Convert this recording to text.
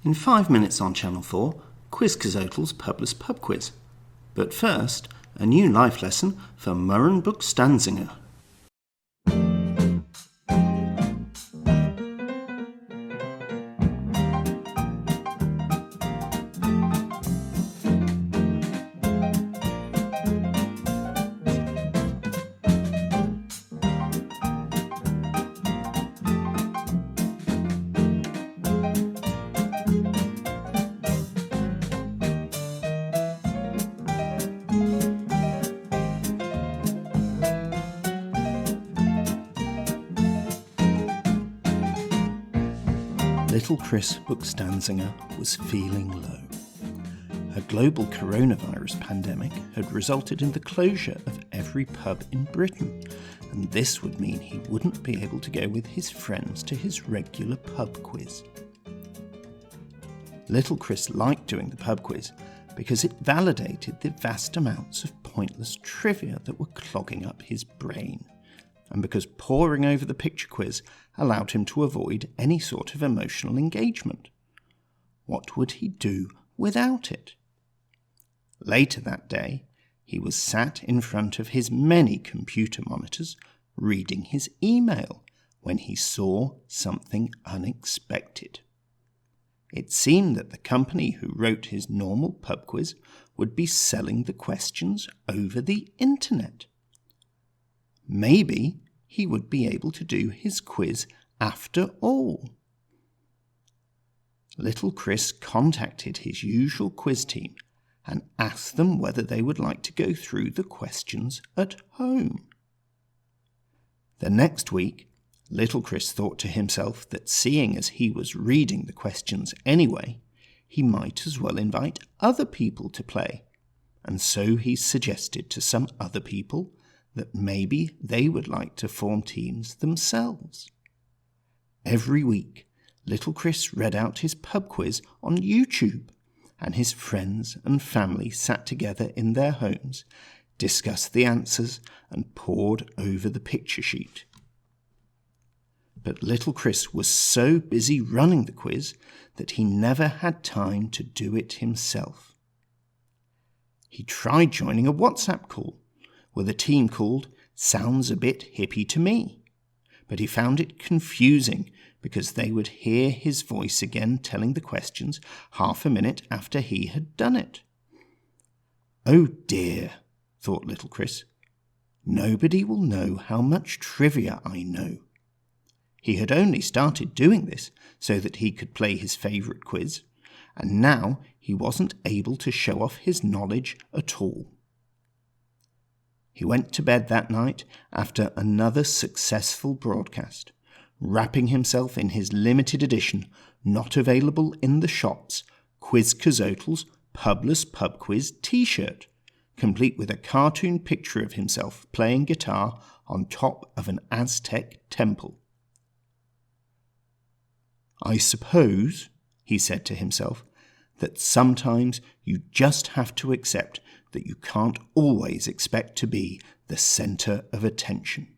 In 5 minutes on Channel 4, Quiz Cazotel's Publess Pub Quiz. But first, a new life lesson for Buchstansangur. Little Chris Buchstansangur was feeling low. A global coronavirus pandemic had resulted in the closure of every pub in Britain, and this would mean he wouldn't be able to go with his friends to his regular pub quiz. Little Chris liked doing the pub quiz because it validated the vast amounts of pointless trivia that were clogging up his brain, and because poring over the picture quiz allowed him to avoid any sort of emotional engagement. What would he do without it? Later that day, he was sat in front of his many computer monitors reading his email when he saw something unexpected. It seemed that the company who wrote his normal pub quiz would be selling the questions over the internet. Maybe he would be able to do his quiz after all. Little Chris contacted his usual quiz team and asked them whether they would like to go through the questions at home. The next week, Little Chris thought to himself that seeing as he was reading the questions anyway, he might as well invite other people to play, and so he suggested to some other people that maybe they would like to form teams themselves. Every week, Little Chris read out his pub quiz on YouTube, and his friends and family sat together in their homes, discussed the answers, and pored over the picture sheet. But Little Chris was so busy running the quiz that he never had time to do it himself. He tried joining a WhatsApp call with a team called Sounds a Bit Hippie to Me, but he found it confusing because they would hear his voice again telling the questions half a minute after he had done it. Oh dear, thought Little Chris. Nobody will know how much trivia I know. He had only started doing this so that he could play his favourite quiz, and now he wasn't able to show off his knowledge at all. He went to bed that night after another successful broadcast, wrapping himself in his limited edition, not available in the shops, Quiz Cazotel's Publess Pub Quiz t-shirt, complete with a cartoon picture of himself playing guitar on top of an Aztec temple. I suppose, he said to himself, that sometimes you just have to accept that you can't always expect to be the centre of attention.